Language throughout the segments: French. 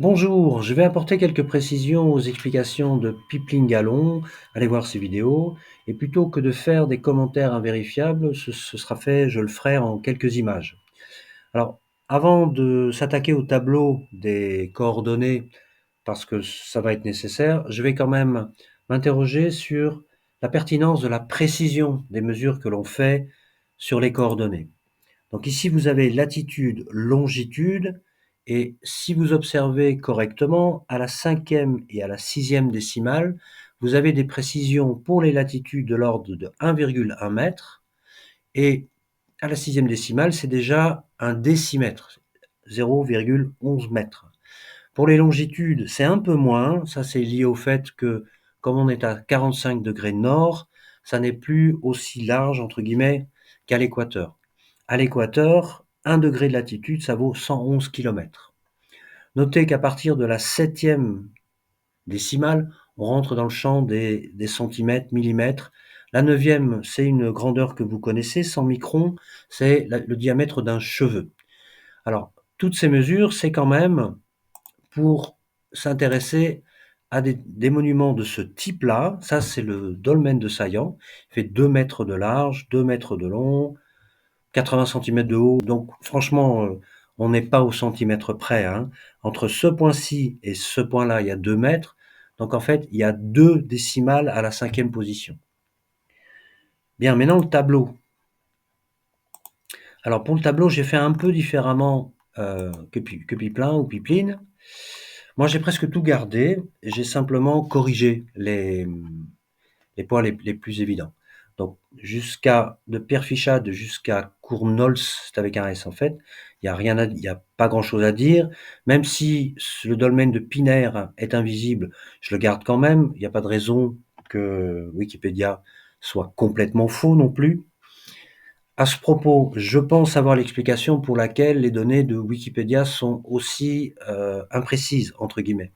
Bonjour, je vais apporter quelques précisions aux explications de Pipeline Gallon. Allez voir ces vidéos. Et plutôt que de faire des commentaires invérifiables, ce sera fait, je le ferai en quelques images. Alors, avant de s'attaquer au tableau des coordonnées, parce que ça va être nécessaire, je vais quand même m'interroger sur la pertinence de la précision des mesures que l'on fait sur les coordonnées. Donc ici, vous avez latitude, longitude, et si vous observez correctement, à la 5e et à la 6e décimale, vous avez des précisions pour les latitudes de l'ordre de 1,1 mètre, et à la 6e décimale, c'est déjà un décimètre, 0,11 mètres. Pour les longitudes, c'est un peu moins, ça c'est lié au fait que, comme on est à 45 degrés nord, ça n'est plus aussi large, entre guillemets, qu'à l'équateur. À l'équateur, 1 degré de latitude, ça vaut 111 kilomètres. Notez qu'à partir de la 7e décimale, on rentre dans le champ des centimètres, millimètres. La 9e, c'est une grandeur que vous connaissez, 100 microns, c'est le diamètre d'un cheveu. Alors, toutes ces mesures, c'est quand même pour s'intéresser à des monuments de ce type-là. Ça, c'est le dolmen de Saillant. Il fait 2 mètres de large, 2 mètres de long, 80 centimètres de haut. Donc, franchement, on n'est pas au centimètre près, hein. Entre ce point-ci et ce point-là, il y a 2 mètres. Donc, en fait, il y a 2 décimales à la 5e position. Bien, maintenant le tableau. Alors, pour le tableau, j'ai fait un peu différemment que Pipeline ou Pipeline. Moi, j'ai presque tout gardé. J'ai simplement corrigé les points les plus évidents. Donc, de Pierrefichade jusqu'à Cournolz, c'est avec un S en fait, il n'y a pas grand chose à dire. Même si le dolmen de Piner est invisible, je le garde quand même. Il n'y a pas de raison que Wikipédia soit complètement faux non plus. À ce propos, je pense avoir l'explication pour laquelle les données de Wikipédia sont aussi imprécises, entre guillemets.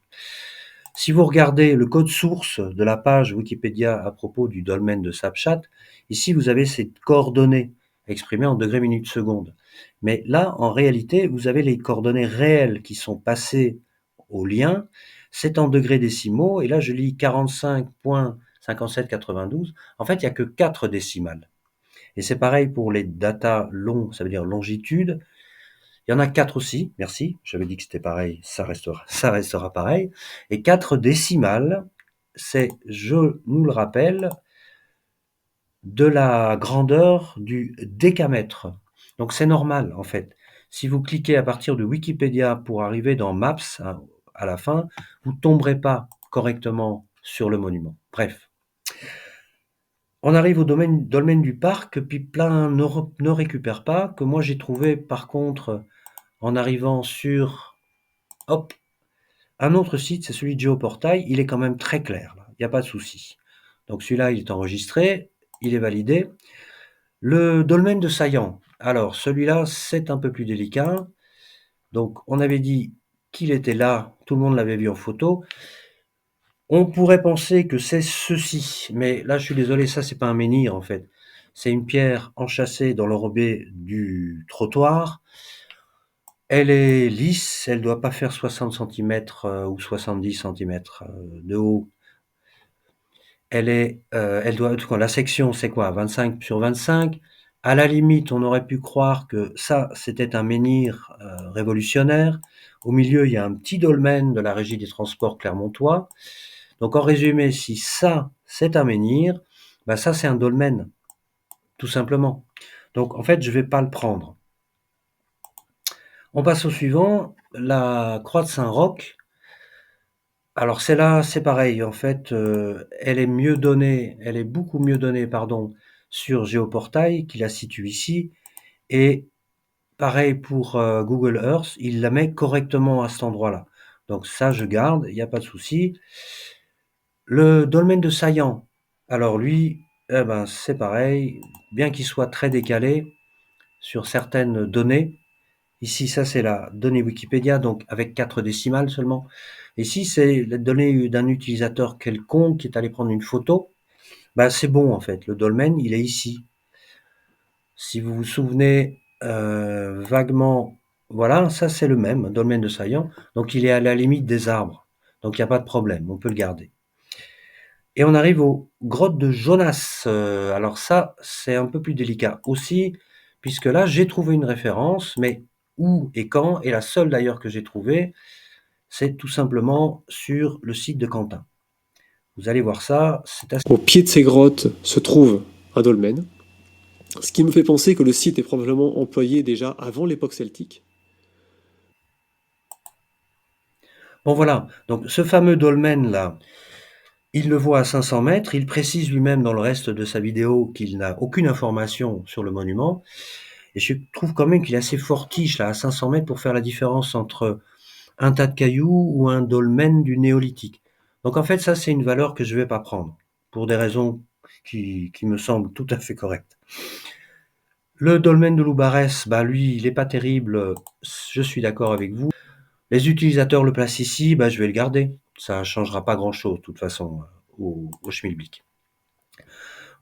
Si vous regardez le code source de la page Wikipédia à propos du dolmen de Sapchat, ici vous avez ces coordonnées exprimées en degrés, minutes, secondes. Mais là, en réalité, vous avez les coordonnées réelles qui sont passées au lien. C'est en degrés décimaux, et là je lis 45.5792. En fait, il n'y a que 4 décimales. Et c'est pareil pour les datas longs, ça veut dire longitude. Il y en a 4 aussi, merci. J'avais dit que c'était pareil, ça restera pareil. Et 4 décimales, c'est, je nous le rappelle, de la grandeur du décamètre. Donc c'est normal en fait. Si vous cliquez à partir de Wikipédia pour arriver dans Maps hein, à la fin, vous ne tomberez pas correctement sur le monument. Bref. On arrive au dolmen du parc que Pipeline ne récupère pas, que moi j'ai trouvé par contre en arrivant sur hop, un autre site, c'est celui de Géoportail, il est quand même très clair, là. Il n'y a pas de souci. Donc celui-là, il est enregistré, il est validé. Le dolmen de Saillant, alors celui-là, c'est un peu plus délicat. Donc on avait dit qu'il était là, tout le monde l'avait vu en photo. On pourrait penser que c'est ceci, mais là je suis désolé, ça c'est pas un menhir en fait. C'est une pierre enchâssée dans l'enrobé du trottoir. Elle est lisse, elle doit pas faire 60 centimètres ou 70 centimètres de haut. Elle doit, en tout cas, la section c'est quoi, 25 sur 25. À la limite, on aurait pu croire que ça c'était un menhir révolutionnaire. Au milieu, il y a un petit dolmen de la Régie des Transports clermontois. Donc en résumé, si ça c'est un menhir, bah ça c'est un dolmen, tout simplement. Donc en fait, je vais pas le prendre. On passe au suivant, la croix de Saint-Roch. Alors celle-là, c'est pareil, en fait, elle est beaucoup mieux donnée, pardon, sur Géoportail, qui la situe ici, et pareil pour Google Earth, il la met correctement à cet endroit-là. Donc ça, je garde, il n'y a pas de souci. Le dolmen de Saillant, alors lui, eh ben, c'est pareil, bien qu'il soit très décalé sur certaines données. Ici, ça c'est la donnée Wikipédia, donc avec 4 décimales seulement. Ici, c'est la donnée d'un utilisateur quelconque qui est allé prendre une photo. Ben, c'est bon en fait, le dolmen, il est ici. Si vous vous souvenez vaguement Voilà, ça c'est le même, dolmen de Saillant. Donc il est à la limite des arbres. Donc il n'y a pas de problème, on peut le garder. Et on arrive aux grottes de Jonas. Alors ça, c'est un peu plus délicat aussi, puisque là, j'ai trouvé une référence, mais où et quand, et la seule d'ailleurs que j'ai trouvée, c'est tout simplement sur le site de Quentin. Vous allez voir ça, c'est assez... Au pied de ces grottes se trouve un dolmen, ce qui me fait penser que le site est probablement employé déjà avant l'époque celtique. Bon voilà, donc ce fameux dolmen là, il le voit à 500 mètres, il précise lui-même dans le reste de sa vidéo qu'il n'a aucune information sur le monument, et je trouve quand même qu'il est assez fortiche là à 500 mètres pour faire la différence entre un tas de cailloux ou un dolmen du néolithique. Donc en fait, ça, c'est une valeur que je ne vais pas prendre, pour des raisons qui me semblent tout à fait correctes. Le dolmen de Loubarès, bah lui, il n'est pas terrible, je suis d'accord avec vous. Les utilisateurs le placent ici, bah, je vais le garder. Ça ne changera pas grand-chose, de toute façon, au schmilblick.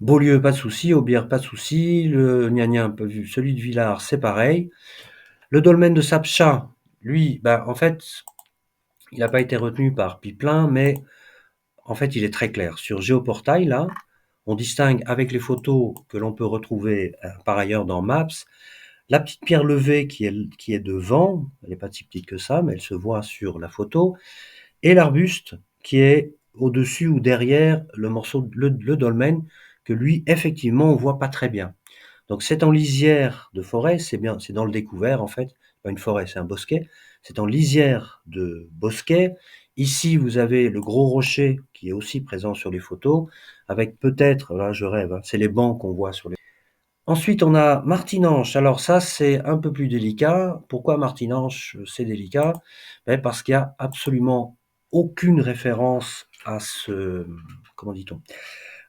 Beaulieu, pas de souci. Aubière, pas de souci. Le Gnagnin, un peu vu. Celui de Villars, c'est pareil. Le dolmen de Sapchat, lui, bah, en fait, il n'a pas été retenu par Piplin, mais en fait, il est très clair. Sur Géoportail, là, on distingue avec les photos que l'on peut retrouver par ailleurs dans Maps, la petite pierre levée qui est devant, elle n'est pas si petite que ça, mais elle se voit sur la photo, et l'arbuste qui est au-dessus ou derrière le morceau, le dolmen, que lui, effectivement, on voit pas très bien. Donc c'est en lisière de forêt, c'est bien, c'est dans le découvert en fait, pas une forêt, c'est un bosquet. C'est en lisière de bosquet. Ici, vous avez le gros rocher qui est aussi présent sur les photos, avec peut-être, là je rêve, hein, c'est les bancs qu'on voit sur les... Ensuite, on a Martinanche. Alors ça, c'est un peu plus délicat. Pourquoi Martinanche, c'est délicat? Ben, parce qu'il y a absolument aucune référence à ce, comment dit-on,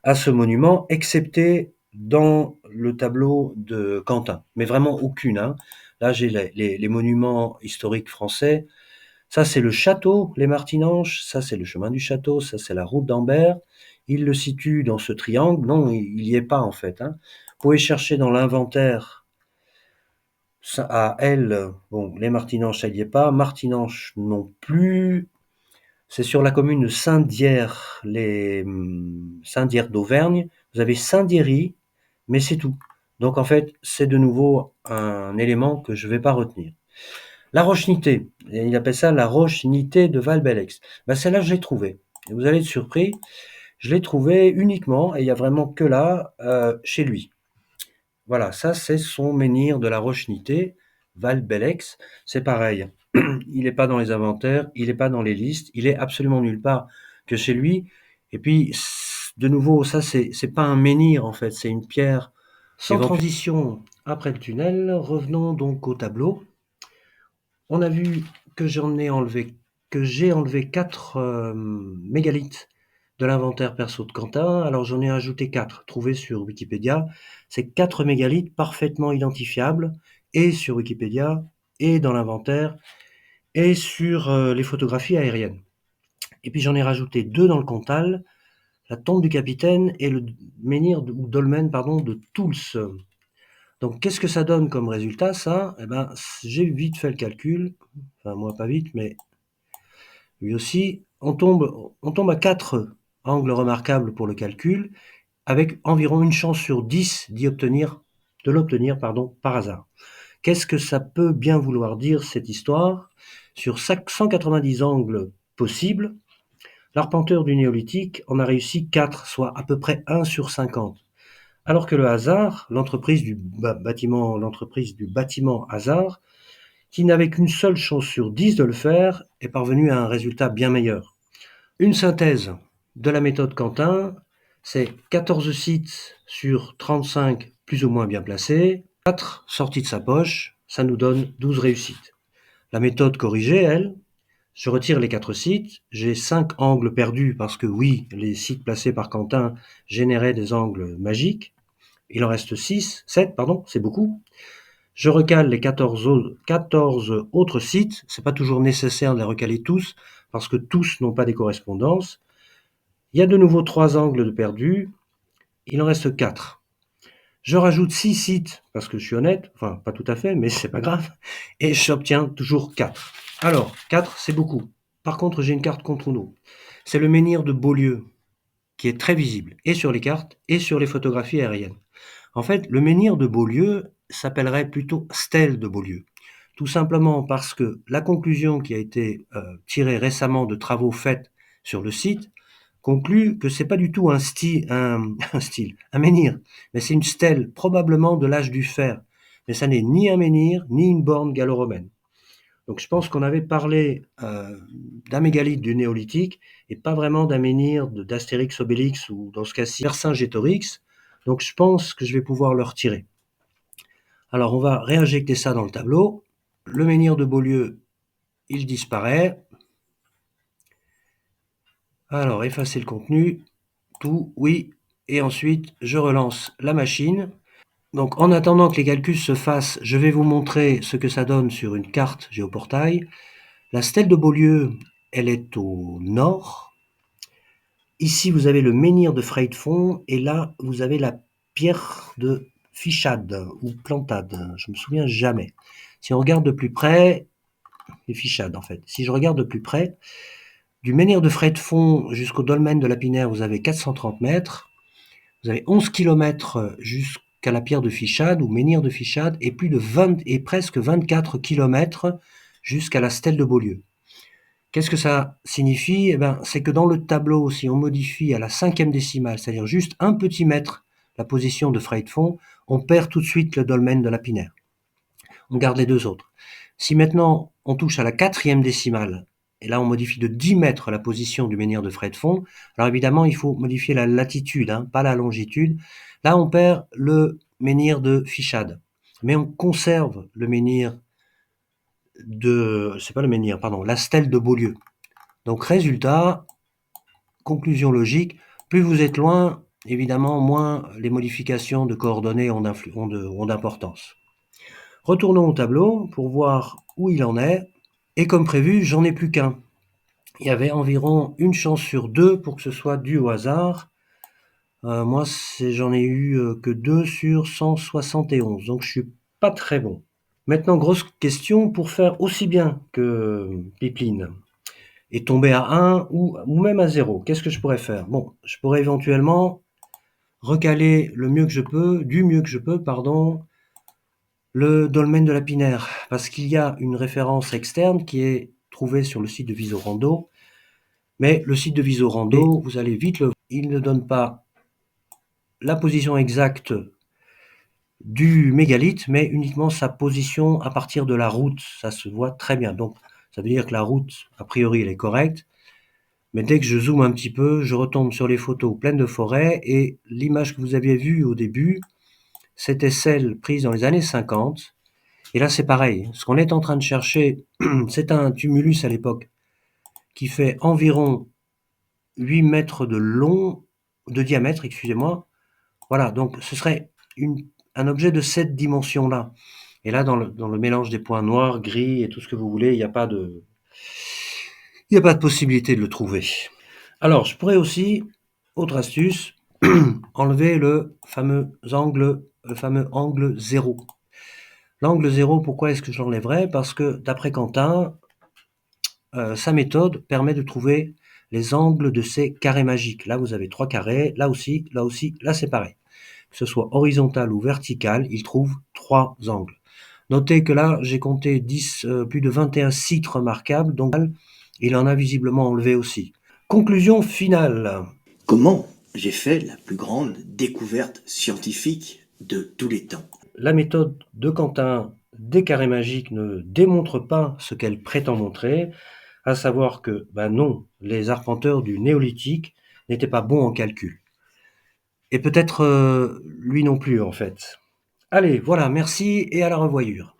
à ce monument, excepté dans le tableau de Quentin. Mais vraiment aucune, hein. Là, j'ai les monuments historiques français. Ça, c'est le château, les Martinanges. Ça, c'est le chemin du château. Ça, c'est la route d'Ambert. Il le situe dans ce triangle. Non, il n'y est pas, en fait, hein. Vous pouvez chercher dans l'inventaire. Ça, à elle, bon, les Martinanges, ça n'y est pas. Martinanges non plus. C'est sur la commune de Saint-Dière, Saint-Dière d'Auvergne. Vous avez Saint-Diéry, mais c'est tout. Donc en fait, c'est de nouveau un élément que je ne vais pas retenir. La Roche-Nitée, il appelle ça la Roche-Nitée de Valbellex. Ben, celle-là, je l'ai trouvée. Et vous allez être surpris, je l'ai trouvée uniquement, et il n'y a vraiment que là, chez lui. Voilà, ça c'est son menhir de la Roche-Nitée, Valbellex. C'est pareil, il n'est pas dans les inventaires, il n'est pas dans les listes, il est absolument nulle part que chez lui. Et puis, de nouveau, ça c'est pas un menhir en fait, c'est une pierre. Sans transition, après le tunnel, revenons donc au tableau. On a vu que j'ai enlevé 4 mégalithes de l'inventaire perso de Quentin. Alors j'en ai ajouté 4 trouvés sur Wikipédia. C'est 4 mégalithes parfaitement identifiables et sur Wikipédia et dans l'inventaire et sur les photographies aériennes. Et puis j'en ai rajouté 2 dans le Cantal, la tombe du capitaine et le menhir ou dolmen pardon de Toulse. Donc qu'est-ce que ça donne comme résultat ça? Eh ben j'ai vite fait le calcul, enfin moi pas vite mais lui aussi, on tombe à 4 angles remarquables pour le calcul, avec environ une chance sur 10 de l'obtenir par hasard. Qu'est-ce que ça peut bien vouloir dire cette histoire? Sur 190 angles possibles, l'arpenteur du néolithique en a réussi 4, soit à peu près 1 sur 50. Alors que le hasard, l'entreprise du bâtiment hasard, qui n'avait qu'une seule chance sur 10 de le faire, est parvenu à un résultat bien meilleur. Une synthèse de la méthode Quentin, c'est 14 sites sur 35 plus ou moins bien placés, 4 sorties de sa poche, ça nous donne 12 réussites. La méthode corrigée, elle, je retire les 4 sites, j'ai 5 angles perdus parce que oui, les sites placés par Quentin généraient des angles magiques. Il en reste 7, c'est beaucoup. Je recale les 14 autres sites, c'est pas toujours nécessaire de les recaler tous parce que tous n'ont pas des correspondances. Il y a de nouveau 3 angles de perdus, il en reste 4. Je rajoute 6 sites, parce que je suis honnête, enfin pas tout à fait, mais c'est pas grave, et j'obtiens toujours 4. Alors, 4, c'est beaucoup. Par contre, j'ai une carte contre nous. C'est le menhir de Beaulieu, qui est très visible, et sur les cartes, et sur les photographies aériennes. En fait, le menhir de Beaulieu s'appellerait plutôt stèle de Beaulieu. Tout simplement parce que la conclusion qui a été tirée récemment de travaux faits sur le site conclut que c'est pas du tout un menhir, mais c'est une stèle probablement de l'âge du fer. Mais ça n'est ni un menhir ni une borne gallo-romaine. Donc je pense qu'on avait parlé d'un mégalithe du néolithique et pas vraiment d'un menhir d'Astérix Obélix ou dans ce cas-ci Vercingétorix. Donc je pense que je vais pouvoir le retirer. Alors on va réinjecter ça dans le tableau. Le menhir de Beaulieu, il disparaît. Alors effacer le contenu, tout, oui. Et ensuite je relance la machine. Donc en attendant que les calculs se fassent, je vais vous montrer ce que ça donne sur une carte géoportail. La stèle de Beaulieu, elle est au nord. Ici, vous avez le menhir de Freidfond et là, vous avez la pierre de Fichade ou Plantade. Je me souviens jamais. Si on regarde de plus près, les Fichades en fait. Si je regarde de plus près, du menhir de Freidfond jusqu'au dolmen de Lapinaire, vous avez 430 mètres. Vous avez 11 km jusqu'à la pierre de Fichade ou menhir de Fichade et plus de 20 et presque 24 km jusqu'à la stèle de Beaulieu. Qu'est-ce que ça signifie? Eh ben, c'est que dans le tableau, si on modifie à la 5e décimale, c'est-à-dire juste un petit mètre la position de Freidfond, on perd tout de suite le dolmen de Lapinaire. On garde les deux autres. Si maintenant on touche à la 4e décimale, et là on modifie de 10 mètres la position du menhir de Freidfond, alors évidemment il faut modifier la latitude, pas la longitude. Là on perd le menhir de Fichade, mais on conserve le menhir c'est pas le menhir, pardon, la stèle de Beaulieu. Donc résultat, conclusion logique, plus vous êtes loin, évidemment, moins les modifications de coordonnées ont d'importance. Retournons au tableau pour voir où il en est. Et comme prévu, j'en ai plus qu'un. Il y avait environ une chance sur 2 pour que ce soit dû au hasard. Moi, j'en ai eu que 2 sur 171, donc je suis pas très bon. Maintenant, grosse question, pour faire aussi bien que Pipeline et tomber à 1 ou même à 0, qu'est-ce que je pourrais faire? Bon, je pourrais éventuellement recaler du mieux que je peux, le dolmen de Lapinaire, parce qu'il y a une référence externe qui est trouvée sur le site de Visorando, mais le site de Visorando, vous allez vite le voir, il ne donne pas la position exacte du mégalithe, mais uniquement sa position à partir de la route. Ça se voit très bien. Donc, ça veut dire que la route, a priori, elle est correcte. Mais dès que je zoome un petit peu, je retombe sur les photos pleines de forêts et l'image que vous aviez vue au début, c'était celle prise dans les années 50. Et là, c'est pareil. Ce qu'on est en train de chercher, c'est un tumulus à l'époque qui fait environ 8 mètres de diamètre, excusez-moi. Voilà, donc ce serait un objet de cette dimension-là. Et là, dans le mélange des points noirs, gris et tout ce que vous voulez, il n'y a pas de possibilité de le trouver. Alors, je pourrais aussi, autre astuce, enlever le fameux angle 0. L'angle 0, pourquoi est-ce que je l'enlèverais? Parce que, d'après Quentin, sa méthode permet de trouver les angles de ces carrés magiques. Là, vous avez 3 carrés, là aussi, là c'est pareil. Que ce soit horizontal ou vertical, il trouve 3 angles. Notez que là, j'ai compté plus de 21 sites remarquables, donc il en a visiblement enlevé aussi. Conclusion finale. Comment j'ai fait la plus grande découverte scientifique de tous les temps? La méthode de Quentin des carrés magiques ne démontre pas ce qu'elle prétend montrer, à savoir que, non, les arpenteurs du néolithique n'étaient pas bons en calcul. Et peut-être lui non plus, en fait. Allez, voilà, merci et à la revoyure.